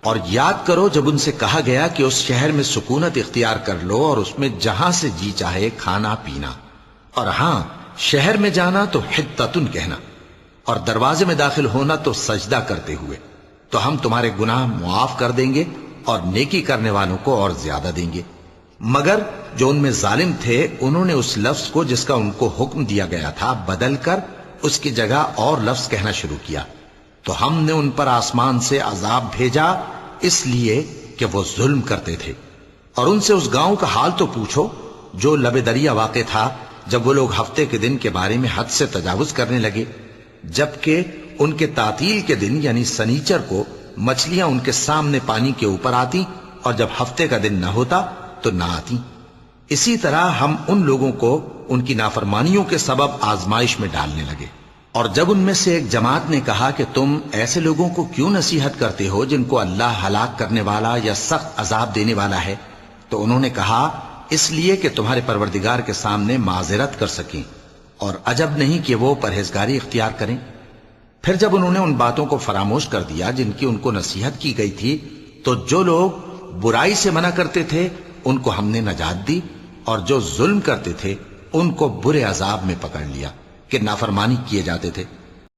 اور یاد کرو جب ان سے کہا گیا کہ اس شہر میں سکونت اختیار کر لو اور اس میں جہاں سے جی چاہے کھانا پینا، اور ہاں شہر میں جانا تو حتتن کہنا، اور دروازے میں داخل ہونا تو سجدہ کرتے ہوئے، تو ہم تمہارے گناہ معاف کر دیں گے اور نیکی کرنے والوں کو اور زیادہ دیں گے۔ مگر جو ان میں ظالم تھے انہوں نے اس لفظ کو جس کا ان کو حکم دیا گیا تھا بدل کر اس کی جگہ اور لفظ کہنا شروع کیا، تو ہم نے ان پر آسمان سے عذاب بھیجا اس لیے کہ وہ ظلم کرتے تھے۔ اور ان سے اس گاؤں کا حال تو پوچھو جو لب دریا واقع تھا، جب وہ لوگ ہفتے کے دن کے بارے میں حد سے تجاوز کرنے لگے، جبکہ ان کے تعطیل کے دن یعنی سنیچر کو مچھلیاں ان کے سامنے پانی کے اوپر آتی، اور جب ہفتے کا دن نہ ہوتا تو نہ آتی۔ اسی طرح ہم ان لوگوں کو ان کی نافرمانیوں کے سبب آزمائش میں ڈالنے لگے۔ اور جب ان میں سے ایک جماعت نے کہا کہ تم ایسے لوگوں کو کیوں نصیحت کرتے ہو جن کو اللہ ہلاک کرنے والا یا سخت عذاب دینے والا ہے، تو انہوں نے کہا اس لیے کہ تمہارے پروردگار کے سامنے معذرت کر سکیں، اور عجب نہیں کہ وہ پرہیزگاری اختیار کریں۔ پھر جب انہوں نے ان باتوں کو فراموش کر دیا جن کی ان کو نصیحت کی گئی تھی، تو جو لوگ برائی سے منع کرتے تھے ان کو ہم نے نجات دی، اور جو ظلم کرتے تھے ان کو برے عذاب میں پکڑ لیا کہ نافرمانی کیے جاتے تھے۔